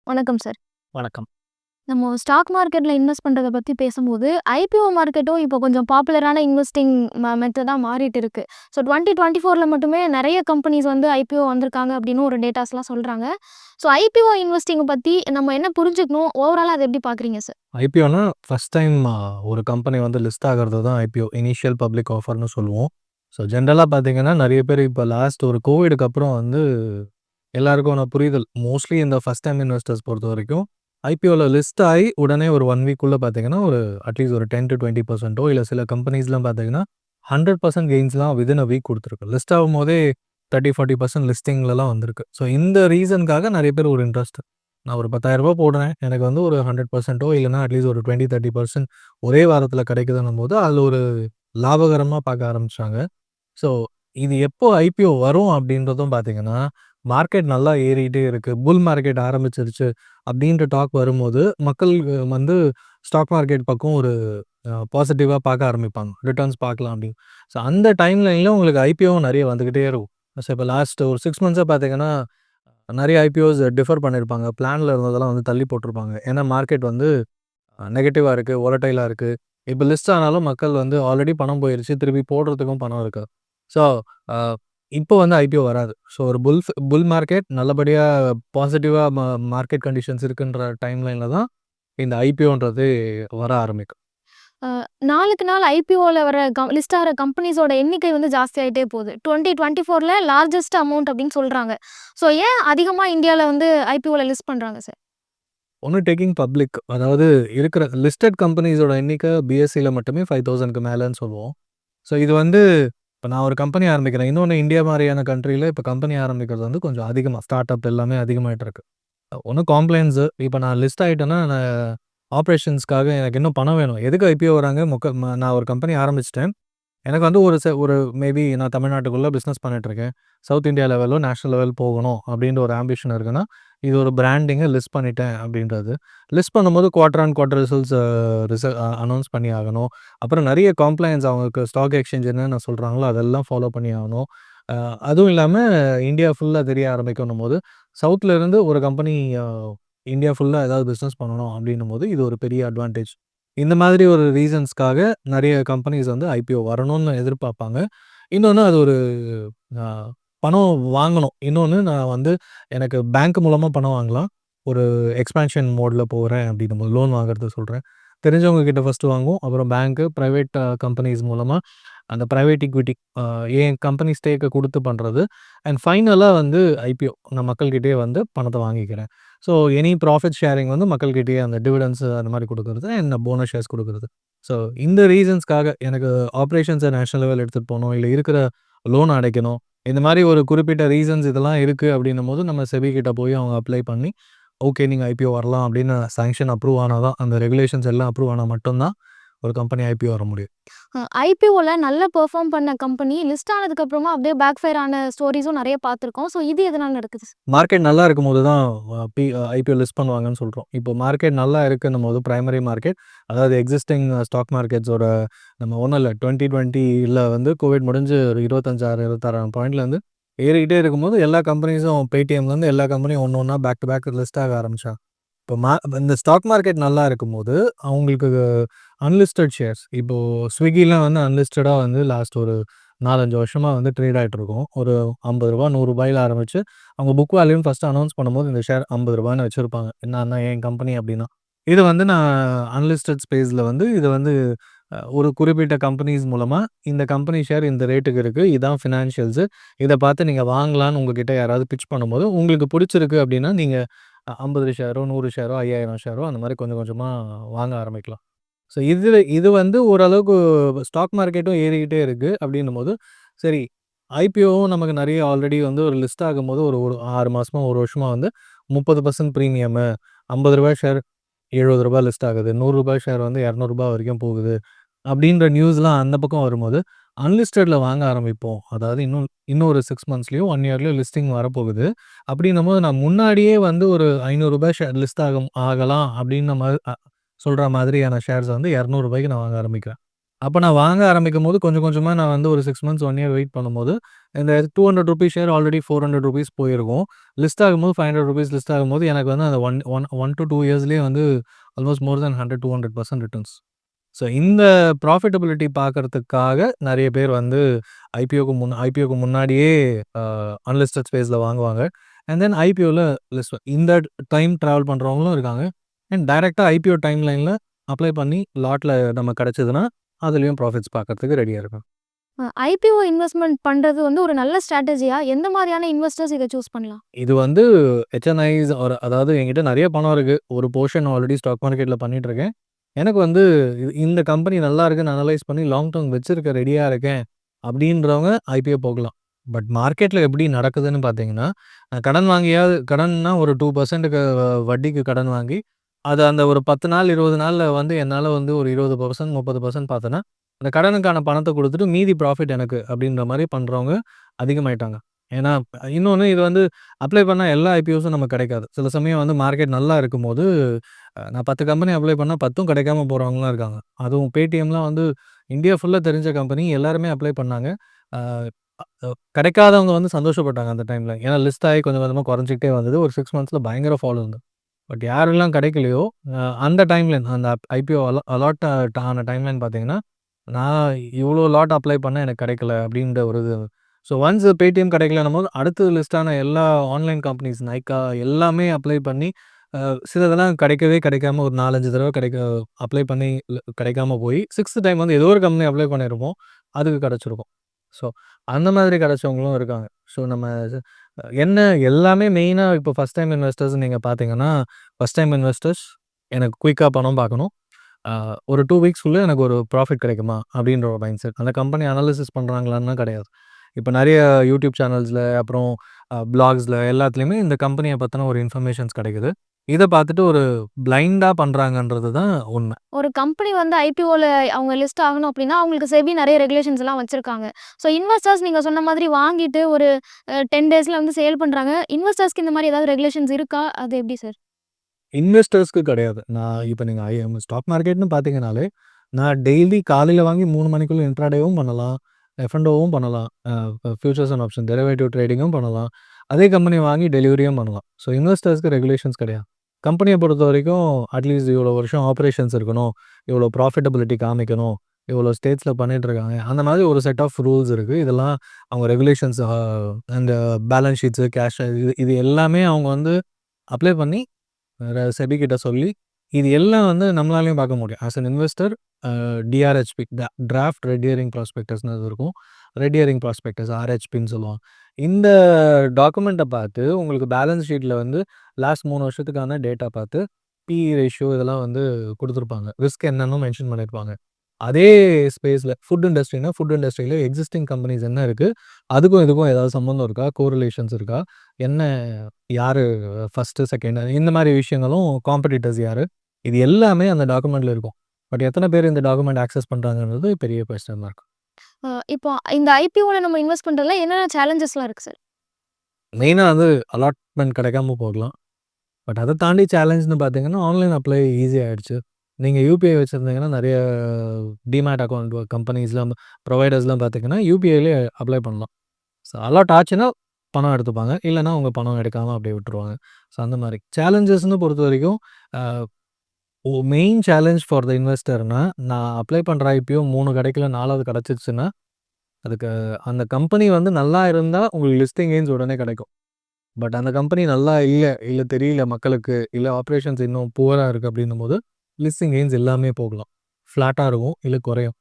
வணக்கம் சார். வணக்கம். நம்ம ஸ்டாக் மார்க்கெட்ல இன்வெஸ்ட் பண்றத பத்தி பேசும்போது, ஐபிஓ மார்க்கெட்டும் இப்போ கொஞ்சம் பாப்புலரான இன்வெஸ்டிங் மெத்தடா மாறிட்டு இருக்கு. ஸோ 2024ல மட்டுமே நெறைய கம்பெனிஸ் வந்து ஐபிஓ வந்திருக்காங்க அப்படின்னு ஒரு டேட்டாஸ்லாம் சொல்றாங்க. ஸோ ஐபிஓ இன்வெஸ்டிங்க பத்தி நம்ம என்ன புரிஞ்சுக்கணும்? ஓவராலா அத எப்படி பார்க்குறீங்க சார்? ஐபிஓனா ஃபர்ஸ்ட் டைம் ஒரு கம்பெனி வந்து லிஸ்ட் ஆகுறது தான் ஐபிஓ. இனிஷியல் பப்ளிக் ஆஃபர்ன்னு சொல்லுவோம். ஸோ ஜென்ரலா பார்த்தீங்கன்னா, நெறைய பேர் இப்ப லாஸ்ட் ஒரு கோவிடுக்கு அப்புறம் வந்து எல்லாருக்கான புரிதல் மோஸ்ட்லி இந்த ஃபர்ஸ்ட் டைம் இன்வெஸ்டர்ஸ் பொறுத்தவரைக்கும், ஐபிஓல லிஸ்ட் ஆயி உடனே ஒரு 1 வீக்குள்ள பார்த்தீங்கன்னா, ஒரு அட்லீஸ்ட் ஒரு 10-20% இல்ல சில கம்பெனிஸ்லாம் பார்த்தீங்கன்னா, 100% கெயின்ஸ்லாம் வித்தின் அ வீக் குடுத்துருக்கு. லிஸ்ட் ஆகும்போதே 30-40% லிஸ்டிங்லலாம் வந்திருக்கு. ஸோ இந்த ரீசனுக்காக நெறைய பேர் ஒரு இன்ட்ரெஸ்ட். நான் ஒரு ரூ. 10,000 போடுறேன். எனக்கு வந்து ஒரு 100%ஓ இல்லன்னா அட்லீஸ்ட் ஒரு 20-30% ஒரே வாரத்தில கிடைக்குதுன்னும்போது, அதில ஒரு லாபகரமா பார்க்க ஆரம்பிச்சாங்க. ஸோ இது எப்போ ஐபிஓ வரும் அப்படின்றதும் பார்த்தீங்கன்னா, மார்க்கெட் நல்லா ஏறிட்டே இருக்கு. புல் மார்க்கெட் ஆரம்பிச்சிருச்சு அப்படின்ற டாக் வரும்போது, மக்கள் வந்து ஸ்டாக் மார்க்கெட் பக்கம் ஒரு பாசிட்டிவா பார்க்க ஆரம்பிப்பாங்க. ரிட்டர்ன்ஸ் பார்க்கலாம் அப்படின்னு. ஸோ அந்த டைம் லைன்ல உங்களுக்கு ஐபிஓவும் நெறைய வந்துகிட்டே இருக்கும். ஸோ இப்ப லாஸ்ட் ஒரு 6 மந்த்ஸா பார்த்தீங்கன்னா, நெறைய ஐபிஓஸ் டிஃபர் பண்ணியிருப்பாங்க. பிளான்ல இருந்ததெல்லாம் வந்து தள்ளி போட்டிருப்பாங்க. ஏன்னா மார்க்கெட் வந்து நெகட்டிவா இருக்கு, வோலடைலா இருக்கு. இப்ப லிஸ்ட் ஆனாலும் மக்கள் வந்து ஆல்ரெடி பணம் போயிருச்சு. திருப்பி போடுறதுக்கும் பணம் இருக்கு. ஸோ, அ இப்போ வந்து ஐபிஓ வராது. ஸோ ஒரு புல் மார்க்கெட் நல்லபடியா பாசிட்டிவா மார்க்கெட் கண்டிஷன்ஸ் இருக்குன்ற டைம் லைன்ல தான் இந்த ஐபிஓன்றது வர ஆரம்பிக்கும். அ நாளுக்கு நாள் ஐபிஓல வர லிஸ்ட் ஆகுற கம்பெனிஸோட எண்ணிக்கை வந்து ஜாஸ்தியாயிட்டே போகுது. 2024ல லார்ஜஸ்ட் அமௌண்ட் அப்படின்னு சொல்றாங்க. ஸோ ஏன் அதிகமா இந்தியால வந்து ஐபிஓல லிஸ்ட் பண்றாங்க சார்? ஒண்ணு டேக்கிங் பப்ளிக். அதாவது இருக்கிற லிஸ்டட் கம்பெனிஸோட எண்ணிக்கை பிஎஸ்சில மட்டுமே 5,000க்கு மேலன்னு சொல்லுவோம். ஸோ இது வந்து இப்ப நான் ஒரு கம்பெனி ஆரம்பிக்கிறேன். இன்னொன்னு இந்தியா மாரியான கண்ட்ரில இப்ப கம்பெனி ஆரம்பிக்கிறது வந்து கொஞ்சம் அதிகமா ஸ்டார்ட் அப் எல்லாமே அதிகமாயிட்டு இருக்கு. ஒண்ணு காம்ப்ளையன்ஸு. இப்ப நான் லிஸ்ட் ஆயிட்டேன்னா, நான் ஆப்பரேஷன்ஸ்க்காக எனக்கு இன்னும் பணம் வேணும். எதுக்கு ஐபிஓ வராங்க? நான் ஒரு கம்பெனி ஆரம்பிச்சுட்டேன். எனக்கு வந்து ஒரு மேபி நான் தமிழ்நாட்டுக்குள்ள பிசினஸ் பண்ணிட்டுருக்கேன். சவுத் இந்தியா லெவலோ, நேஷனல் லெவல் போகணும் அப்டின்ற ஒரு ஆம்பிஷன் இருக்குன்னா, இது ஒரு பிராண்டிங்க லிஸ்ட் பண்ணிட்டேன் அப்டின்றது. லிஸ்ட் பண்ணும்போது quarter on quarter results announce பண்ணி ஆகணும். அப்புறம் நெறைய காம்ப்ளையன்ஸ் அவங்களுக்கு ஸ்டாக் எக்ஸ்சேஞ்ச் என்னென்ன சொல்றாங்களோ அதெல்லாம் ஃபாலோ பண்ணி ஆகணும். அ அதுவும் இல்லாம இந்தியா ஃபுல்லா தெரிய ஆரம்பிக்கணும்போது, சவுத்ல இருந்து ஒரு கம்பெனி அ இந்தியா ஃபுல்லா ஏதாவது பிசினஸ் பண்ணணும் அப்டின்னும்போது, இது ஒரு பெரிய அட்வான்டேஜ். இந்த மாதிரி ஒரு ரீசன்ஸ்க்காக நெறைய கம்பெனிஸ் வந்து ஐபிஓ வரணும்னு எதிர்பார்ப்பாங்க. இன்னொன்னு அது ஒரு அ பணம் வாங்கணும். இன்னொன்னு நான் வந்து எனக்கு பேங்க் மூலமா பணம் வாங்கலாம். ஒரு எக்ஸ்பான்ஷன் மோட்ல போறேன் அப்டின்னும்போது லோன் வாங்குறது சொல்றேன். தெரிஞ்சவங்க கிட்ட ஃபர்ஸ்ட்டு வாங்குவோம். அப்புறம் பேங்க், பிரைவேட் கம்பெனிஸ் மூலமா அந்த பிரைவேட் ஈக்விட்டி என் கம்பெனி ஸ்டேக்க குடுத்து பண்றது. அண்ட் ஃபைனலா வந்து ஐபிஓ நான் மக்கள்கிட்டயே வந்து பணத்த வாங்கிக்கிறேன். ஸோ எனி ப்ராஃபிட் ஷேரிங் வந்து மக்கள்கிட்டயே அந்த டிவிடெண்ட்ஸ் அந்த மாரி குடுக்குறது அண்ட் போனஸ் ஷேர்ஸ் குடுக்குறது. ஸோ இந்த ரீசன்ஸ்க்காக எனக்கு ஆப்பரேஷன்ஸ நேஷனல் லெவல் எடுத்துட்டு போணும். இல்ல இருக்கிற லோன் அடைக்கணும். இந்த மாரி ஒரு குறிப்பிட்ட ரீசன்ஸ் இதெல்லாம் இருக்கு அப்டின்னும்போது, நம்ம செபி கிட்ட போய் அவங்க அப்ளை பண்ணி, ஓகே நீங்க ஐபிஓ வரலாம் அப்டின்னு சாங்ஷன் அப்ரூவ் ஆனா தான், அந்த ரெகுலேஷன்ஸ் எல்லாம் அப்ரூவ் ஆனா மட்டும் தான் ஒரு கம்பெனி ஐபிஓ வர முடியும். ஐபிஓல நல்லா பெர்ஃபார்ம் பண்ண கம்பெனி லிஸ்ட் ஆனதுக்கு அப்புறமா அப்படியே பேக் ஃபயர் ஆன ஸ்டோரீஸும் நெறைய பார்த்துருக்கோம். ஸோ இது எதனால நடக்குது? மார்க்கெட் நல்லா இருக்கும்போது தான் ஐபிஓ லிஸ்ட் பண்ணுவாங்கன்னு சொல்றோம். இப்போ மார்க்கெட் நல்லா இருக்குன்னும்போது பிரைமரி மார்க்கெட், அதாவது எக்ஸிஸ்டிங் ஸ்டாக் மார்க்கெட்ஸோட நம்ம ஒண்ணும் இல்ல 2020ல வந்து கோவிட் முடிஞ்சு ஒரு 25,000 26,000 பாயிண்ட்லேருந்து ஏறிக்கிட்டே இருக்கும்போது எல்லா கம்பெனிஸும் Paytmலேருந்து எல்லா கம்பெனியும் ஒண்ணு ஒண்ணா பேக் டு பேக் லிஸ்ட் ஆக ஆரம்பிச்சாங்க. இப்போ இந்த ஸ்டாக் மார்க்கெட் நல்லா இருக்கும்போது, அவங்களுக்கு அன்லிஸ்டட் ஷேர்ஸ் இப்போ ஸ்விக்கிலாம் வந்து அன்லிஸ்டடா வந்து லாஸ்ட் ஒரு 4, 5 வருஷமா வந்து ட்ரேட் ஆயிட்டு இருக்கும். ஒரு ரூ. 50 ரூ. 100ல ஆரம்பிச்சு, அவங்க புக் வேல்யூன்னு ஃபர்ஸ்ட்டு அனௌன்ஸ் பண்ணும்போது இந்த ஷேர் ரூ. 50ன்னு வச்சிருப்பாங்க. நான் என் கம்பெனி அப்டின்னா. இது வந்து நான் அன்லிஸ்டட் ஸ்பேஸ்ல வந்து இது வந்து ஒரு குறிப்பிட்ட கம்பெனிஸ் மூலமா இந்த கம்பெனி ஷேர் இந்த ரேட்டுக்கு இருக்கு. இதான் ஃபினான்ஷியல்ஸு. இத பார்த்து நீங்க வாங்கலான்னு உங்ககிட்ட யாராவது பிட்ச் பண்ணும்போது, உங்களுக்கு புடிச்சிருக்கு அப்டின்னா, நீங்க 50 ஷேரோ, 100 ஷேரோ, 5,000 ஷேரோ அந்த மாரி கொஞ்சம் கொஞ்சமா வாங்க ஆரம்பிக்கலாம். ஸோ இது வந்து ஓரளவுக்கு ஸ்டாக் மார்க்கெட்டும் ஏறிக்கிட்டே இருக்கு அப்டின்னும்போது, சரி ஐபிஓவும் நமக்கு நெறைய ஆல்ரெடி வந்து ஒரு லிஸ்ட் ஆகும்போது ஒரு ஒரு 6 மாசமா, 1 வருஷமா வந்து 30% பிரீமியமு, ரூ. 50 ஷேர் ரூ. 70 லிஸ்ட் ஆகுது. ரூ. 100 ஷேர் வந்து ரூ. 200 வரைக்கும் போகுது. அப்டின்ற நியூஸ்லாம் அந்த பக்கம் வரும்போது, அன்லிஸ்டட்ல வாங்க ஆரம்பிப்போம். அதாவது இன்னும் ஒரு 6 மந்த்ஸ்லயோ, 1 இயர்லயோ லிஸ்டிங் வரப்போகுது. அப்டின்னும்போது நான் முன்னாடியே வந்து ஒரு ரூ. 500 ஷேர் லிஸ்ட் ஆகலாம் அப்டின்ன மாரி சொல்ற மாதிரியான ஷேர்ஸ வந்து ரூ. 200க்கு நான் வாங்க ஆரம்பிக்கிறேன். அப்ப நான் வாங்க ஆரம்பிக்கும்போது கொஞ்சம் கொஞ்சமா நான் வந்து ஒரு 6 மந்த்ஸ், 1 இயர் வெயிட் பண்ணும்போது, இந்த ₹200 ஷேர் ஆல்ரெடி ₹400 போயிருக்கும். லிஸ்ட் ஆகும்போது ₹500 லிஸ்ட் ஆகும்போது எனக்கு வந்து அந்த 1 டூ 2 இயர்ஸ்லயே வந்து ஆல்மோஸ்ட் மோர் தென் 100, 200% ரிட்டர்ன்ஸ். ஸோ இந்த ப்ராஃபிட்டபிலிட்டி பார்க்கறதுக்காக நெறைய பேர் வந்து ஐபிஓக்கு முன்னாடியே அ அன்லிஸ்டட் ஸ்பேஸ்ல வாங்குவாங்க. அண்ட் தென் ஐபிஓல இந்த டைம் டிராவல் பண்றவங்களும் இருக்காங்க. அண்ட் டைரக்ட்டா ஐபிஓ டைம் லைன்ல அப்ளை பண்ணி லாட்ல நம்ம கிடைச்சதுன்னா, அதுலயும் ப்ராஃபிட்ஸ் பார்க்கறதுக்கு ரெடியா இருக்கும். ஐபிஓ இன்வெஸ்ட்மெண்ட் பண்றது வந்து ஒரு நல்ல ஸ்ட்ராட்டஜியா? எந்த மாரியான இன்வெஸ்டர்ஸ் இத சூஸ் பண்ணலாம்? இது வந்து ஹெச்என்ஐஸ் அதாவது என்கிட்ட நெறைய பணம் இருக்கு. ஒரு போர்ஷன் ஆல்ரெடி ஸ்டாக் மார்க்கெட்ல பண்ணிட்டு இருக்கேன். எனக்கு வந்து இந்த கம்பெனி நல்லா இருக்குன்னு அனலைஸ் பண்ணி லாங் டெர்ம் வச்சிருக்க ரெடியா இருக்கேன் அப்படின்றவங்க ஐபிஓ போகலாம். பட் மார்க்கெட்ல எப்படி நடக்குதுன்னு பார்த்தீங்கன்னா, கடன்னா ஒரு 2%க்கு வட்டிக்கு கடன் வாங்கி, அத அந்த ஒரு 10 நாள், 20 நாள்ல வந்து என்னால வந்து ஒரு 20%, 30% பார்த்தேன்னா, அந்த கடனுக்கான பணத்த குடுத்துட்டு மீதி ப்ராஃபிட் எனக்கு அப்படின்ற மாரி பண்றவங்க அதிகமாயிட்டாங்க. ஏன்னா, இன்னொன்னு இது வந்து அப்ளை பண்ணா எல்லா ஐபிஓஸும் நமக்கு கிடைக்காது. சில சமயம் வந்து மார்க்கெட் நல்லா இருக்கும்போது, நான் 10 கம்பெனி அப்ளை பண்ணா 10ம் கிடைக்காம போறவங்கலாம் இருக்காங்க. அதுவும் Paytmலாம் வந்து இந்தியா ஃபுல்லா தெரிஞ்ச கம்பெனி. எல்லாருமே அப்ளை பண்ணாங்க. அ அ கிடைக்காதவங்க வந்து சந்தோஷப்பட்டாங்க அந்த டைம்ல. ஏன்னா லிஸ்ட் ஆகி கொஞ்சம் கொஞ்சமா குறைஞ்சுக்கிட்டே வந்தது. ஒரு 6 மந்த்ஸ்ல பயங்கர ஃபால் இருந்தது. பட் யாரெல்லாம் கிடைக்கலையோ, அந்த டைம்லைன் அந்த ஐபிஓ அலாட் ஆன டைம்லைன் பார்த்தீங்கன்னா, நான் இவ்ளோ லாட் அப்ளை பண்ணேன் எனக்கு கிடைக்கல அப்டின்ற ஒரு இது. ஸோ ஒன்ஸ் Paytm கிடைக்கலன்னும்போது, அடுத்து லிஸ்ட் ஆன எல்லா ஆன்லைன் கம்பெனிஸ் Nykaa எல்லாமே அப்ளை பண்ணி, அ சிலதெல்லாம் கிடைக்காம ஒரு 4, 5 தடவ அப்ளை பண்ணி கிடைக்காம போய், 6த் டைம் வந்து ஏதோ ஒரு கம்பெனி அப்ளை பண்ணியிருப்போம். அதுக்கு கிடைச்சிருக்கும். ஸோ அந்த மாதிரி கிடைச்சவங்களும் இருக்காங்க. ஸோ நம்ம என்ன எல்லாமே மெயினா இப்போ ஃபர்ஸ்ட் டைம் இன்வெஸ்டர்ஸ் நீங்க பார்த்தீங்கன்னா, ஃபர்ஸ்ட் டைம் இன்வெஸ்டர்ஸ் எனக்கு குயிக்கா பணம் பார்க்கணும். அ ஒரு 2 வீக்ஸ்க்குள்ள எனக்கு ஒரு ப்ராஃபிட் கிடைக்குமா? அப்படின்ற ஒரு மைண்ட் செட். அந்த கம்பெனி அனாலிசிஸ் பண்றாங்களான்னா கிடையாது. இப்ப நெறைய யூடியூப் சேனல்ஸ்ல, அப்புறம் ப்ளாக்ஸ்ல எல்லாத்துலயுமே இந்த கம்பெனிய பத்தின ஒரு இன்ஃபர்மேஷன்ஸ் கிடைக்குது. இத பார்த்துட்டு ஒரு பிளைண்டா பண்றாங்கன்றது தான் உண்ம. ஒரு கம்பெனி வந்து ஐபிஓல அவங்க லிஸ்ட் ஆகணும் அப்படின்னா, அவங்களுக்கு செபி நெறைய ரெகுலேஷன்ஸ்லாம் வச்சிருக்காங்க. ஸோ இன்வெஸ்டர்ஸ் நீங்க சொன்ன மாதிரி வாங்கிட்டு ஒரு 10 டேஸ்ல வந்து சேல் பண்றாங்க. இன்வெஸ்டர்ஸ்க்கு இந்த மாரி ஏதாவது ரெகுலேஷன்ஸ் இருக்கா? அது எப்படி சார்? இன்வெஸ்டர்ஸ்க்கு கிடையாது. நான் இப்ப நீங்க ஸ்டாக் மார்க்கெட்ன்னு பார்த்தீங்கனாலே, நான் டெய்லி காலையில வாங்கி 3 மணிக்குள்ள இன்ட்ராடேவும் பண்ணலாம். எஃப்&ஓவும் பண்ணலாம். ஃபியூச்சர்ஸ் அண்ட் ஆப்ஷன் டெரிவேட்டிவ் ட்ரேடிங்கும் பண்ணலாம். அதே கம்பெனி வாங்கி டெலிவரியும் பண்ணலாம். ஸோ இன்வெஸ்டர்ஸ்க்கு ரெகுலேஷன்ஸ் கிடையாது. கம்பெனிய பொறுத்தவரைக்கும் அட்லீஸ்ட் இவ்வளோ வருஷம் ஆப்பரேஷன்ஸ் இருக்கணும். இவ்வளோ ப்ராஃபிட்டபிலிட்டி காமிக்கணும். இவ்வளோ ஸ்டேட்ஸ்ல பண்ணிட்டு இருக்காங்க. அந்த மாதிரி ஒரு செட் ஆஃப் ரூல்ஸ் இருக்கு. இதெல்லாம் அவங்க ரெகுலேஷன்ஸ் அந்த பேலன்ஸ் ஷீட்ஸ், கேஷ் இது எல்லாமே அவங்க வந்து அப்ளை பண்ணி செபி கிட்ட சொல்லி, இது எல்லாம் வந்து நம்மளாலயும் பார்க்க முடியும். As an investor DRHP draft red herring ப்ராஸ்பெக்டஸ்ன்னு அது இருக்கும். ரெட் ஹியரிங் ப்ராஸ்பெக்டஸ் ஆர்ஹெச்பின்னு சொல்லுவாங்க. இந்த டாக்குமெண்ட்ட பார்த்து உங்களுக்கு பேலன்ஸ் ஷீட்ல வந்து லாஸ்ட் 3 வருஷத்துக்கான டேட்டா பார்த்து, பிஇ ரேஷியோ இதெல்லாம் வந்து குடுத்துருப்பாங்க. ரிஸ்க் என்னன்னும் மென்ஷன் பண்ணியிருப்பாங்க. அதே ஸ்பேஸ்ல ஃபுட் இண்டஸ்ட்ரியில எக்ஸிஸ்டிங் கம்பெனிஸ் என்ன இருக்கு? அதுக்கும் இதுக்கும் ஏதாவது சம்மந்தம் இருக்கா? கோரிலேஷன்ஸ் இருக்கா? என்ன யாரு ஃபர்ஸ்ட்டு, செகண்ட் இந்த மாரி விஷயங்களும் காம்படிட்டர்ஸ் யாரு? இது எல்லாமே அந்த டாக்குமெண்ட்ல இருக்கும். பட் எத்தன பேர் இந்த டாக்குமெண்ட் ஆக்சஸ் பண்றாங்கன்றது பெரிய கொஸ்டின் மார்க். இப்போ இந்த ஐபிஓல நம்ம இன்வெஸ்ட் பண்றதுல என்னென்ன சேலஞ்சஸ்லாம் இருக்கு சார்? மெயினா வந்து அலாட்மெண்ட் கிடைக்காம போகலாம். பட் அத தாண்டி சேலஞ்சுன்னு பார்த்தீங்கன்னா, ஆன்லைன் அப்ளை ஈஸி ஆயிடுச்சு. நீங்க யுபிஐ வச்சிருந்தீங்கன்னா, நெறைய டிமேட் அக்கவுண்ட் கம்பெனிஸ்லாம் ப்ரொவைடர்ஸ்லாம் பார்த்தீங்கன்னா, யுபிஐலயே அப்ளை பண்ணலாம். ஸோ அலாட் ஆச்சுன்னா பணம் எடுத்துப்பாங்க. இல்லன்னா உங்க பணம் எடுக்காம அப்படியே விட்டுருவாங்க. ஸோ அந்த மாரி. சேலஞ்சஸ்ன்னு பொறுத்தவரைக்கும், அ மெயின் சேலஞ்ச் ஃபார் த இன்வெஸ்டர்னா, நான் அப்ளை பண்ற ஐபிஓ 3 கிடைக்கல 4வது கிடைச்சிருச்சுன்னா, அதுக்கு அந்த கம்பெனி வந்து நல்லா இருந்தா உங்களுக்கு லிஸ்டிங் கெயின்ஸ் உடனே கிடைக்கும். பட் அந்த கம்பெனி நல்லா இல்ல தெரியல மக்களுக்கு, இல்ல ஆப்பரேஷன்ஸ் இன்னும் புவரா இருக்கு அப்படின்னும்போது, லிஸ்டிங் கெயின்ஸ் எல்லாமே போகலாம். ஃப்ளாட்டா இருக்கும், இல்ல குறையும்.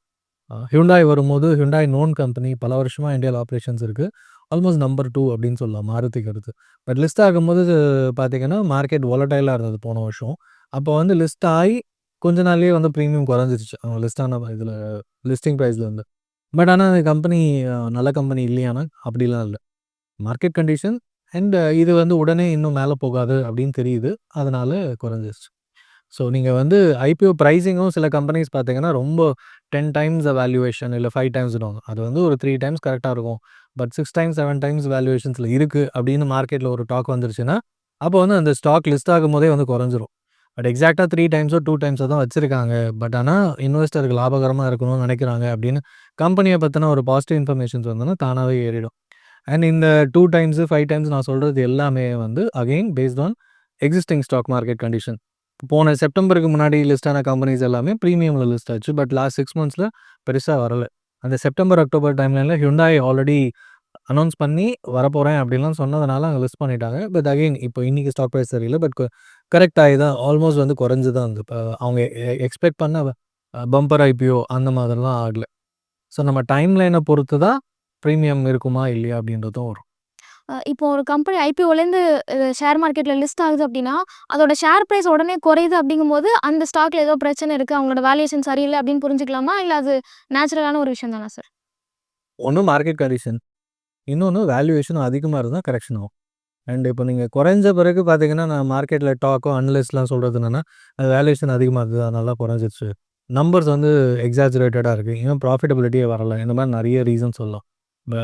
ஹியூண்டாய் வரும்போது, ஹியூண்டாய் நோன் கம்பெனி பல வருஷமா இந்தியால ஆப்பரேஷன்ஸ் இருக்கு. ஆல்மோஸ்ட் நம்பர் 2 அப்படின்னு சொல்லலாம் மாருதிக்கு அடுத்து. பட் லிஸ்ட் ஆகும்போது பார்த்தீங்கன்னா, மார்க்கெட் வாலடைலா இருந்தது போன வருஷம். அப்போ வந்து லிஸ்ட் ஆயி கொஞ்ச நாள்லயே வந்து பிரீமியம் குறைஞ்சிருச்சு. அவங்க லிஸ்ட் ஆன இதுல லிஸ்டிங் பிரைஸ்லேருந்து. பட் ஆனா அந்த கம்பெனி நல்ல கம்பெனி இல்லையானா, அப்படிலாம் இல்ல. மார்க்கெட் கண்டிஷன் அண்ட் இது வந்து உடனே இன்னும் மேல போகாது அப்படின்னு தெரியுது. அதனால குறைஞ்சிருச்சு. ஸோ நீங்க வந்து ஐபிஓ பிரைசிங்கும் சில கம்பெனிஸ் பார்த்தீங்கன்னா, ரொம்ப 10 டைம்ஸ் வேல்யூவேஷன் இல்ல 5 டைம்ஸ்ன்னுவாங்க. அது வந்து ஒரு 3 டைம்ஸ் கரெக்ட்டா இருக்கும். பட் 6 டைம்ஸ், 7 டைம்ஸ் வேல்யூவேஷன்ஸ்ல இருக்கு அப்படின்னு மார்க்கெட்ல ஒரு டாக் வந்துருச்சுன்னா, அப்போ வந்து அந்த ஸ்டாக் லிஸ்ட் ஆகும்போதே வந்து குறைஞ்சிரும். பட் எக்ஸாக்ட்டா 3 டைம்ஸோ, 2 டைம்ஸோ தான் வச்சிருக்காங்க. பட் ஆனா இன்வெஸ்டருக்கு லாபகரமா இருக்கணும்னு நினைக்கிறாங்க அப்படின்னு கம்பெனிய பத்தின ஒரு பாசிட்டிவ் இன்ஃபர்மேஷன்ஸ் வந்தோன்னா தானாவே ஏறிடும். அண்ட் இந்த 2 டைம்ஸ், 5 டைம்ஸ் நான் சொல்றது எல்லாமே வந்து again based on existing stock market condition. போன செப்டம்பருக்கு முன்னாடி லிஸ்ட் ஆன கம்பெனிஸ் எல்லாமே பிரீமியம்ல லிஸ்ட் ஆச்சு. பட் லாஸ்ட் 6 மந்த்ஸ்ல பெருசா வரல. அந்த செப்டம்பர், அக்டோபர் டைம்லைன்ல Hyundai ஆல்ரெடி அனௌன்ஸ் பண்ணி வரப்போறேன் அப்படின்லாம் சொன்னதுனால அங்க லிஸ்ட் பண்ணிட்டாங்க. பட் அகைன் இப்போ இன்னைக்கு ஸ்டாக் பிரைஸ் தெரியல. பட் கரெக்ட் ஆகி தான் ஆல்மோஸ்ட் வந்து குறைஞ்சு தான் வந்து அவங்க எக்ஸ்பெக்ட் பண்ண பம்பர் ஐபிஓ அந்த மாதிரிலாம் ஆகல. ஸோ நம்ம டைம் லைனை பொறுத்து தான் ப்ரீமியம் இருக்குமா இல்லையா அப்படின்றதும் வரும். இப்போ ஒரு கம்பெனி ஐபிஓலேருந்து ஷேர் மார்க்கெட்ல லிஸ்ட் ஆகுது அப்படின்னா, அதோட ஷேர் பிரைஸ் உடனே குறையுது அப்படிங்கும்போது, அந்த ஸ்டாக்ல ஏதோ பிரச்சனை இருக்கு. அவங்களோட வேல்யூவேஷன் சரியில்ல அப்படின்னு புரிஞ்சுக்கலாமா? இல்ல அது நேச்சுரலான ஒரு விஷயம் தானா சார்? ஒண்ணு மார்க்கெட் கண்டிஷன், இன்னொன்னு வேல்யூவேஷன் அதிகமா இருந்தா கரெக்ஷன் ஆகும். அண்ட் இப்போ நீங்க குறைஞ்ச பிறகு பார்த்தீங்கன்னா, நான் மார்க்கெட்ல டாக்கோ, அனலிஸ்ட்லாம் சொல்றது என்னன்னா, அது வேல்யூவேஷன் அதிகமா இருந்தது. அதனால குறைஞ்சிருச்சு. நம்பர்ஸ் வந்து எக்ஸாஜுரேட்டடா இருக்கு. இன்னும் ப்ராஃபிட்டபிலிட்டியே வரல. இந்த மாதிரி நிறைய ரீசன் சொல்லலாம். ப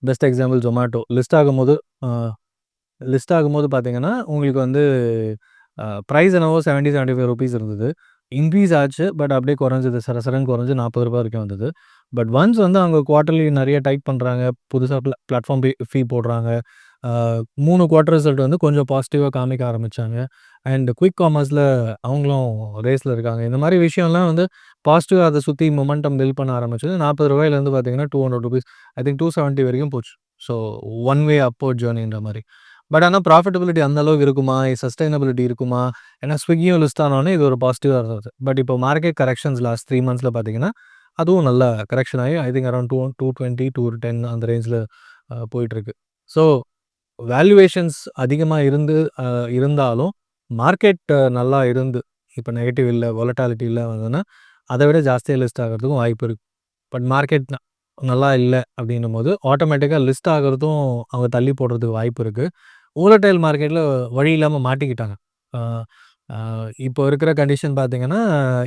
பெஸ்ட் எக்ஸாம்பிள் Zomato லிஸ்ட் ஆகும்போது பார்த்தீங்கன்னா, உங்களுக்கு வந்து பிரைஸ் என்னவோ ₹70, ₹75 இருந்தது. இன்க்ரீஸ் ஆச்சு. பட் அப்படியே குறைஞ்சது. சரசரன்னு குறைஞ்சு ₹40 வரைக்கும் வந்தது. பட் ஒன்ஸ் வந்து அவங்க குவார்ட்டர்லி நிறைய டைப் பண்றாங்க. புதுசா பிளாட்ஃபார்ம் ஃபீ போடுறாங்க. 3 குவார்ட்டர் ரிசல்ட் வந்து கொஞ்சம் பாசிட்டிவா காமிக்க ஆரம்பிச்சாங்க. அண்ட் குயிக் காமர்ஸ்ல அவங்களும் ரேஸ்ல இருக்காங்க. இந்த மாதிரி விஷயம்லாம் வந்து பாசிட்டிவா அதை சுத்தி மொமெண்டம் பில்ட் பண்ண ஆரம்பிச்சது. ₹40 பார்த்தீங்கன்னா ₹200 ஐ திங்க் 270 வரைக்கும் போச்சு. ஸோ ஒன் வே அப்வர்ட் ஜர்னின்ற மாதிரி. பட் ஆனா ப்ராஃபிட்டபிலிட்டி அந்த அளவுக்கு இருக்குமா? சஸ்டைனபிலிட்டி இருக்குமா? ஏன்னா ஸ்விக்கியும் லிஸ்ட் ஆனோனே இது ஒரு பாசிட்டிவா இருந்தது. பட் இப்போ மார்க்கெட் கரெக்ஷன்ஸ் லாஸ்ட் 3 மந்த்ஸ்ல பார்த்தீங்கன்னா, அதுவும் நல்லா கரெக்ஷன் ஆகி ஐ திங்க் அரௌண்ட் 220, 210 அந்த ரேஞ்சில போயிட்டுருக்கு. ஸோ வேல்யூவேஷன்ஸ் அதிகமா இருந்தாலும் மார்க்கெட் நல்லா இருந்து, இப்போ நெகட்டிவ் இல்ல, வொலட்டாலிட்டி இல்ல வந்ததுன்னா, அதை விட ஜாஸ்தியா லிஸ்ட் ஆகுறதுக்கும் வாய்ப்பு இருக்கு. பட் மார்க்கெட் நல்லா இல்ல அப்படின்னும்போது, ஆட்டோமேட்டிக்கா லிஸ்ட் ஆகுறதும் அவங்க தள்ளி போடுறதுக்கு வாய்ப்பு இருக்கு. வோலடைல் மார்க்கெட்ல வழி இல்லாம மாட்டிக்கிட்டாங்க. அ அ இப்போ இருக்கிற கண்டிஷன் பார்த்தீங்கன்னா,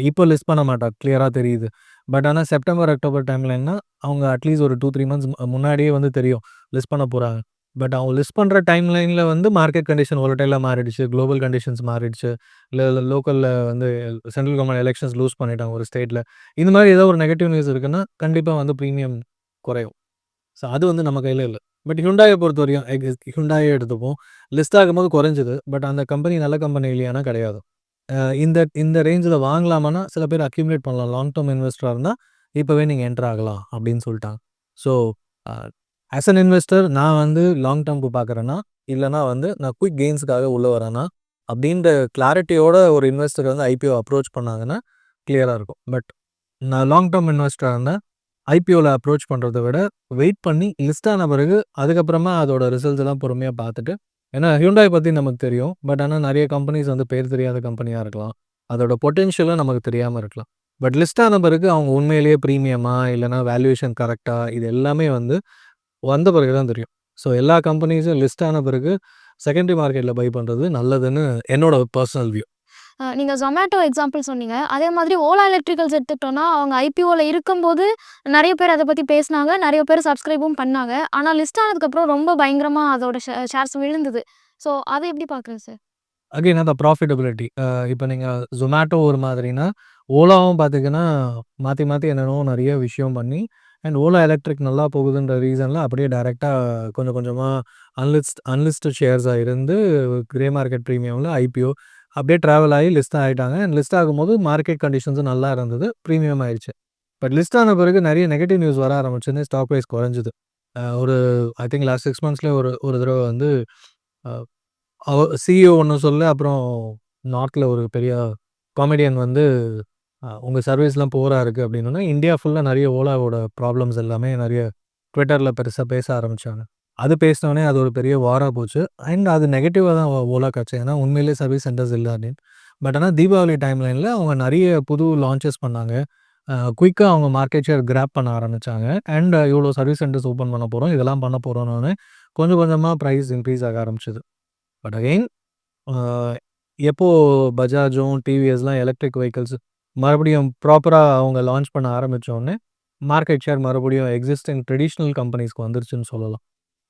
இப்போ லிஸ்ட் பண்ண மாட்டாங்க. கிளியரா தெரியுது. பட் ஆனா செப்டம்பர், அக்டோபர் டைம்லைன்னா அவங்க அட்லீஸ்ட் ஒரு 2, 3 மந்த்ஸ் முன்னாடியே வந்து தெரியும். லிஸ்ட் பண்ண போறாங்க. பட் அவங்க லிஸ்ட் பண்ற டைம்லைன்ல வந்து மார்க்கெட் கண்டிஷன் வோலடைலா மாறிடுச்சு. குளோபல் கண்டிஷன்ஸ் மாறிடுச்சு. இல்ல லோக்கல்ல வந்து சென்ட்ரல் கவர்ன்மென்ட் எலக்ஷன்ஸ் லூஸ் பண்ணிட்டாங்க ஒரு ஸ்டேட்ல. இந்த மாதிரி ஏதோ ஒரு நெகட்டிவ் நியூஸ் இருக்குன்னா, கண்டிப்பா வந்து பிரீமியம் குறையும். ஸோ அது வந்து நம்ம கையில இல்ல. பட் Hyundaiய பொறுத்தவரையும் Hyundaiய எடுத்துப்போம். லிஸ்ட் ஆகும்போது குறைஞ்சது. பட் அந்த கம்பெனி நல்ல கம்பெனி இல்லையானா கிடையாது. இந்த இந்த ரேஞ்சில வாங்கலாமான்னா, சில பேர் அக்யூமுலேட் பண்ணலாம். லாங் டெர்ம் இன்வெஸ்டரா இருந்தா, இப்பவே நீங்க என்டர் ஆகலாம் அப்படின்னு சொல்லிட்டாங்க. So a as an investor நான் வந்து லாங் டெர்ம்க்கு பார்க்குறேன்னா, இல்லன்னா வந்து நான் குயிக் கெயின்ஸ்க்காக உள்ள வரேனா, அப்படின்ற கிளாரிட்டியோட ஒரு இன்வெஸ்டர் வந்து ஐபிஓ அப்ரோச் பண்ணாங்கன்னா, கிளியரா இருக்கும். பட் நான் லாங் டெர்ம் இன்வெஸ்டரா இருந்தா, ஐபிஓல அப்ரோச் பண்றத விட, வெயிட் பண்ணி லிஸ்ட் ஆன பிறகு, அதுக்கப்புறமா அதோட ரிசல்ட்ஸ் எல்லாம் பொறுமையா பார்த்துட்டு, ஏன்னா Hyundai பத்தி நமக்கு தெரியும். பட் ஆனா நெறைய கம்பெனிஸ் வந்து பேர் தெரியாத கம்பெனியா இருக்கலாம். அதோட பொட்டன்ஷியலும் நமக்கு தெரியாம இருக்கலாம். பட் லிஸ்ட் ஆன பிறகு அவங்க உண்மையிலேயே பிரீமியமா, இல்லன்னா வேல்யூவேஷன் கரெக்ட்டா, இது எல்லாமே வந்து வந்த பிறகு தான் தெரியும். ஸோ எல்லா கம்பெனிஸும் லிஸ்ட் ஆன பிறகு செகண்டரி மார்க்கெட்ல பை பண்றது நல்லதுன்னு என்னோட பெர்சனல் வியூ. நீங்க Zomato எக்ஸாம்பிள் சொன்னீங்க. அதே மாதிரி ஓலா எலக்ட்ரிக்கல்ஸ் எடுத்துக்கிட்டோம்னா, அவங்க ஐபிஓல இருக்கும்போது நெறைய பேர் அத பத்தி பேசினாங்க. நெறைய பேர் சப்ஸ்கிரைபும் பண்ணாங்க. ஆனா லிஸ்ட் ஆனதுக்கப்புறம் ரொம்ப பயங்கரமா அதோட ஷேர்ஸ் விழுந்தது. ஸோ அத எப்படி பார்க்குறீங்க சார்? அகைன் அந்த ப்ராஃபிட்டபிலிட்டி. இப்ப நீங்க Zomato ஒரு மாதிரினா, ஓலாவும் பார்த்தீங்கன்னா, மாத்தி மாத்தி என்னென்னவோ நெறைய விஷயம் பண்ணி அண்ட் ஓலா எலக்ட்ரிக் நல்லா போகுதுன்ற ரீசன்ல அப்படியே டைரக்ட்டா கொஞ்சம் கொஞ்சமா அன்லிஸ்டட் ஷேர்ஸா இருந்து கிரே மார்க்கெட் பிரீமியம்ல ஐபிஓ அப்படியே டிராவல் ஆகி லிஸ்ட் ஆயிட்டாங்க. அண்ட் லிஸ்ட் ஆகும்போது மார்க்கெட் கண்டிஷன்ஸும் நல்லா இருந்தது. பிரீமியம் ஆயிருச்சு. பட் லிஸ்ட் ஆன பிறகு நெறைய நெகட்டிவ் நியூஸ் வர ஆரம்பிச்சோனே ஸ்டாக் பிரைஸ் குறைஞ்சது. ஒரு ஐ திங்க் லாஸ்ட் 6 மந்த்ஸ்லயே ஒரு ஒரு தடவ வந்து அ சிஇஓ ஒண்ணு சொல்ல, அப்புறம் நார்த்ல ஒரு பெரிய காமெடியன் வந்து உங்க சர்வீஸ்லாம் புவரா இருக்கு அப்படின்னோனே, இந்தியா ஃபுல்லா நெறைய ஓலாவோட ப்ராப்ளம்ஸ் எல்லாமே நெறைய ட்விட்டர்ல பெருசா பேச ஆரம்பிச்சாங்க. அது பேசினோனே அது ஒரு பெரிய வாரா போச்சு. அண்ட் அது நெகட்டிவா தான் ஓலாக்கு ஆச்சு. ஏன்னா உண்மையிலேயே சர்வீஸ் சென்டர்ஸ் இல்ல அப்படின்னு. பட் ஆனா தீபாவளி டைம்லைன்ல அவங்க நெறைய புது லான்ச்சஸ் பண்ணாங்க. குயிக்கா அவங்க மார்க்கெட் ஷேர் கிராப் பண்ண ஆரம்பிச்சாங்க. அண்ட் இவ்வளோ சர்வீஸ் சென்டர்ஸ் ஓப்பன் பண்ண போறோம். இதெல்லாம் பண்ண போறோம்னோனே கொஞ்சம் கொஞ்சமா பிரைஸ் இன்க்ரீஸ் ஆக ஆரம்பிச்சது. பட் அகைன் அ எப்போ பஜாஜும், டிவிஎஸ்லாம் எலக்ட்ரிக் வெஹிக்கிள்ஸ் மறுபடியும் ப்ராப்பரா அவங்க லான்ச் பண்ண ஆரம்பிச்சோனே, மார்க்கெட் ஷேர் மறுபடியும் எக்ஸிஸ்டிங் ட்ரெடிஷனல் கம்பெனிஸ்க்கு வந்துருச்சுன்னு சொல்லலாம்.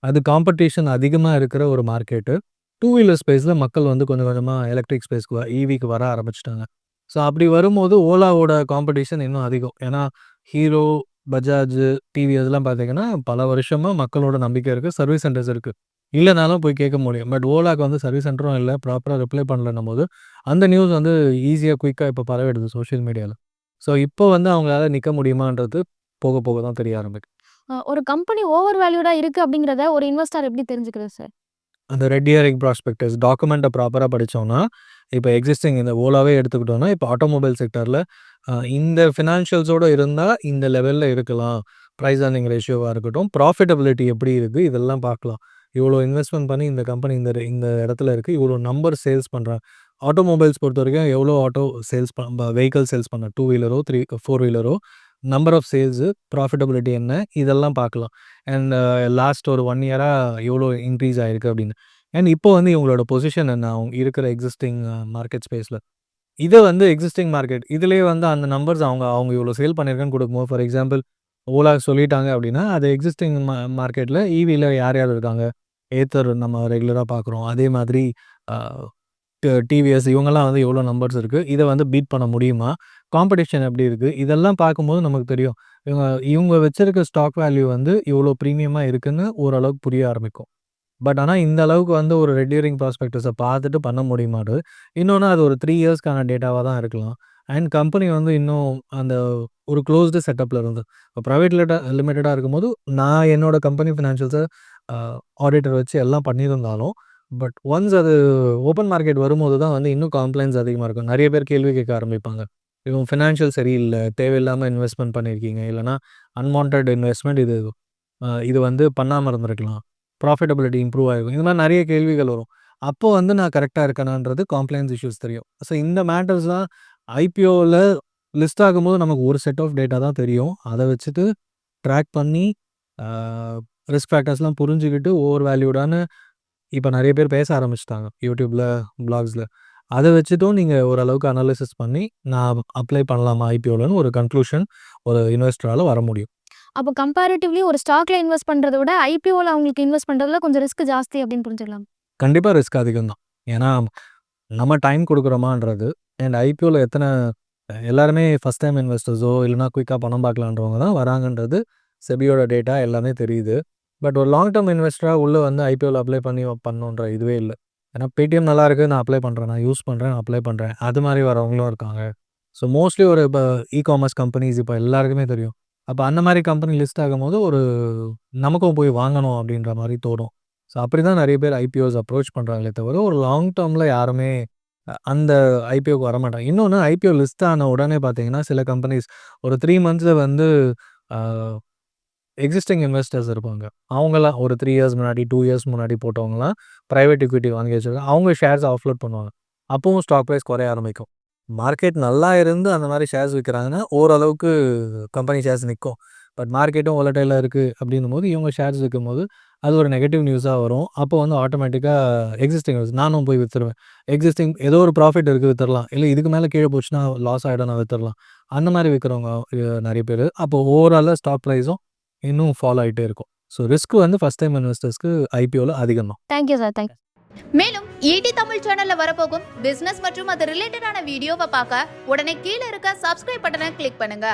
அது காம்படிஷன் அதிகமா இருக்கிற ஒரு மார்க்கெட்டு. டூ வீலர் ஸ்பேஸில் மக்கள் வந்து கொஞ்சம் கொஞ்சமாக எலக்ட்ரிக் ஸ்பேஸ்க்கு ஈவிக்கு வர ஆரம்பிச்சிட்டாங்க. ஸோ அப்படி வரும்போது ஓலாவோட காம்படிஷன் இன்னும் அதிகம். ஏன்னா ஹீரோ, பஜாஜ், டிவிஎஸ் எல்லாம் பார்த்தீங்கன்னா பல வருஷமாக மக்களோட நம்பிக்கை இருக்குது. சர்வீஸ் சென்டர்ஸ் இருக்குது. இல்லைனாலும் போய் கேட்க முடியும். பட் ஓலாக்கு வந்து சர்வீஸ் சென்டரும் இல்லை, ப்ராப்பராக ரிப்ளை பண்ணலன்னும் போது அந்த நியூஸ் வந்து ஈஸியாக குயிக்காக இப்போ பரவிடுது சோஷியல் மீடியாவில். ஸோ இப்போ வந்து அவங்களால நிற்க முடியுமான்றது போக போக தான் தெரிய ஆரம்பிக்கும். ஒரு கம்பெனி ஓவர் வேல்யூடா இருக்கு அப்படிங்கிறத ஒரு இன்வெஸ்டர் எப்படி தெரிஞ்சுக்கிறது சார்? அந்த ரெட் இயரிங் ப்ராஸ்பெக்டஸ் டாக்குமெண்ட்டை ப்ராப்பராக படித்தோம்னா, இப்போ எக்ஸிஸ்டிங் இந்த ஓலாவே எடுத்துக்கிட்டோம்னா, இப்போ ஆட்டோமொபைல் செக்டரில் இந்த ஃபினான்ஷியல்ஸோடு இருந்தால் இந்த லெவலில் இருக்கலாம். ப்ரைஸ் ஏர்னிங் ரேஷியோவாக இருக்கட்டும், ப்ராஃபிட்டபிலிட்டி எப்படி இருக்குது, இதெல்லாம் பார்க்கலாம். இவ்வளோ இன்வெஸ்ட்மெண்ட் பண்ணி இந்த கம்பெனி இந்த இடத்துல இருக்குது, இவ்வளோ நம்பர் சேல்ஸ் பண்ணுறாங்க. ஆட்டோமொபைல்ஸ் பொறுத்த வரைக்கும் எவ்வளோ ஆட்டோ சேல்ஸ் வெஹிக்கிள் சேல்ஸ் பண்ண 2 வீலரோ 4 வீலரோ நம்பர் ஆஃப் சேல்ஸு, ப்ராஃபிட்டபிலிட்டி என்ன, இதெல்லாம் பார்க்கலாம். அண்ட் லாஸ்ட் ஒரு 1 இயராக எவ்வளோ இன்க்ரீஸ் ஆகிருக்கு அப்படின்னு. அண்ட் இப்போ வந்து இவங்களோட பொசிஷன் என்ன, அவங்க இருக்கிற எக்ஸிஸ்டிங் மார்க்கெட் ஸ்பேஸில். இதை வந்து எக்ஸிஸ்டிங் மார்க்கெட் இதுலேயே வந்து அந்த நம்பர்ஸ் அவங்க இவ்வளோ சேல் பண்ணியிருக்கேன்னு கொடுக்கும்போது, ஃபார் எக்ஸாம்பிள் ஓலா சொல்லிட்டாங்க அப்படின்னா, அது எக்ஸிஸ்டிங் மார்க்கெட்டில் ஈவியில் யார் யார் இருக்காங்க, ஏத்தர் நம்ம ரெகுலராக பார்க்குறோம். அதே மாதிரி டிவிஎஸ் இவங்கெல்லாம் வந்து எவ்வளோ நம்பர்ஸ் இருக்குது, இதை வந்து பீட் பண்ண முடியுமா, காம்படிஷன் எப்படி இருக்குது, இதெல்லாம் பார்க்கும்போது நமக்கு தெரியும். இவங்க வச்சிருக்க ஸ்டாக் வேல்யூ வந்து இவ்வளோ ப்ரீமியமாக இருக்குன்னு ஓரளவுக்கு புரிய ஆரம்பிக்கும். பட் ஆனால் இந்த அளவுக்கு வந்து ஒரு ரெட் இயரிங் ப்ராஸ்பெக்டஸை பார்த்துட்டு பண்ண முடியுமாடு. இன்னொன்று அது ஒரு 3 இயர்ஸ்க்கான டேட்டாவாக தான் இருக்கலாம். அண்ட் கம்பெனி வந்து இன்னும் அந்த ஒரு க்ளோஸ்டு செட்டப்பில் இருந்து இப்போ ப்ரைவேட் லிமிட்டடாக இருக்கும்போது நான் என்னோட கம்பெனி ஃபினான்ஷியல்ஸை ஆடிட்டர் வச்சு எல்லாம் பண்ணியிருந்தாலும், பட் ஒன்ஸ் அது ஓப்பன் மார்க்கெட் வரும்போது தான் வந்து இன்னும் காம்ப்ளைண்ட்ஸ் அதிகமாக இருக்கும். நிறைய பேர் கேள்வி கேட்க ஆரம்பிப்பாங்க. இவங்க ஃபினான்ஷியல் சரியில்லை, தேவையில்லாமல் இன்வெஸ்ட்மெண்ட் பண்ணியிருக்கீங்க, இல்லைனா அன்வான்ட் இன்வெஸ்ட்மெண்ட் இது வந்து பண்ணாமல் இருந்திருக்கலாம், ப்ராஃபிட்டபிலிட்டி இம்ப்ரூவ் ஆகிருக்கும். இந்த மாதிரி நிறைய கேள்விகள் வரும். அப்போது வந்து நான் கரெக்டாக இருக்கேனான்றது காம்ப்ளைண்ட்ஸ் இஷ்யூஸ் தெரியும். ஸோ இந்த மேட்டர்ஸ்லாம் ஐபிஓவில் லிஸ்ட் ஆகும்போது நமக்கு ஒரு செட் ஆஃப் டேட்டா தான் தெரியும். அதை வச்சுட்டு ட்ராக் பண்ணி ரிஸ்க் ஃபேக்டர்ஸ்லாம் புரிஞ்சுக்கிட்டு ஓவர் வேல்யூடான இப்போ நிறைய பேர் பேச ஆரம்பிச்சிட்டாங்க யூடியூப்பில், பிளாக்ஸில். அதை வச்சுட்டும் நீங்கள் ஓரளவுக்கு அனாலிசிஸ் பண்ணி நான் அப்ளை பண்ணலாமா ஐபிஓலன்னு ஒரு கன்க்ளூஷன் ஒரு இன்வெஸ்டரால் வர முடியும். அப்போ கம்பேரிட்டிவ்லி ஒரு ஸ்டாக்ல இன்வெஸ்ட் பண்றத விட ஐபிஓல அவங்களுக்கு இன்வெஸ்ட் பண்றதுல கொஞ்சம் ரிஸ்க் ஜாஸ்தி அப்படின்னு புரிஞ்சுக்கலாம். கண்டிப்பாக ரிஸ்க் அதிகம் தான். ஏன்னா நம்ம டைம் கொடுக்குறோமான்றது. அண்ட் ஐபிஓவில் எல்லாருமே ஃபஸ்ட் டைம் இன்வெஸ்டர்ஸோ இல்லைனா குயிக்காக பணம் பார்க்கலான்றவங்க தான் வராங்கன்றது செபியோட டேட்டா எல்லாமே தெரியுது. பட் ஒரு லாங் டேர்ம் இன்வெஸ்டராக உள்ளே வந்து ஐபிஓவில் அப்ளை பண்ணணுன்ற இதுவே இல்லை. ஏன்னா பேடிஎம் நல்லா இருக்குது, நான் அப்ளை பண்ணுறேன், நான் யூஸ் பண்ணுறேன், நான் அப்ளை பண்ணுறேன், அது மாதிரி வரவங்களும் இருக்காங்க. ஸோ மோஸ்ட்லி ஒரு இப்போ இ-காமர்ஸ் கம்பெனிஸ் இப்போ எல்லாருக்குமே தெரியும். அப்போ அந்த மாதிரி கம்பெனி லிஸ்ட் ஆகும்போது ஒரு நமக்கும் போய் வாங்கணும் அப்படின்ற மாதிரி தோணும். ஸோ அப்படி தான் நிறைய பேர் ஐபிஓஸ் அப்ரோச் பண்ணுறாங்களே தவிர ஒரு லாங் டேர்மில் யாருமே அந்த ஐபிஓக்கு வரமாட்டாங்க. இன்னொன்று ஐபிஓ லிஸ்ட் ஆன உடனே பார்த்தீங்கன்னா சில கம்பெனிஸ் ஒரு 3 மந்த்ஸில் வந்து எக்ஸிஸ்டிங் இன்வெஸ்டர்ஸ் இருப்பாங்க. அவங்களாம் ஒரு 3 இயர்ஸ் முன்னாடி 2 இயர்ஸ் முன்னாடி போட்டவங்களாம் ப்ரைவேட் ஈக்விட்டி வாங்கி வச்சுருக்காங்க. அவங்க ஷேர்ஸ் ஆஃப்லோட் பண்ணுவாங்க. அப்பவும் ஸ்டாக் ப்ரைஸ் குறைய ஆரம்பிக்கும். மார்க்கெட் நல்லா இருந்து அந்த மாதிரி ஷேர்ஸ் விற்கிறாங்கன்னா ஓரளவுக்கு கம்பெனி ஷேர்ஸ் நிற்கும். பட் மார்க்கெட்டும் வாலடைலாக இருக்குது அப்படின்னும் போது இவங்க ஷேர்ஸ் விற்கும்போது அது ஒரு நெகட்டிவ் நியூஸாக வரும். அப்போ வந்து ஆட்டோமேட்டிக்காக எக்ஸிஸ்டிங் நியூஸ் நானும் போய் விற்றுருவேன். எக்ஸிஸ்டிங் ஏதோ ஒரு ப்ராஃபிட் இருக்குது விற்றுடலாம், இல்லை இதுக்கு மேலே கீழே போச்சுன்னா லாஸ் ஆகிடும், நான் விற்றுடலாம். அந்த மாதிரி விற்கிறவங்க நிறைய பேர். அப்போ ஓவராலாக ஸ்டாக் ப்ரைஸும் இன்னும் ஃபாலோ ஆகிட்டே இருக்கும். ஸோ ரிஸ்க் வந்து ஃபஸ்ட் டைம் இன்வெஸ்டர்ஸ்க்கு ஐபிஓவில் அதிகம் தான். Thank you sir. தேங்க்யூ. மேலும் ஈடி தமிழ் சேனல்ல வரப்போகும் பிசினஸ் மற்றும் அது ரிலேட்டடான வீடியோவை பார்க்க உடனே கீழே இருக்க சப்ஸ்கிரைப் பட்டனை கிளிக் பண்ணுங்க.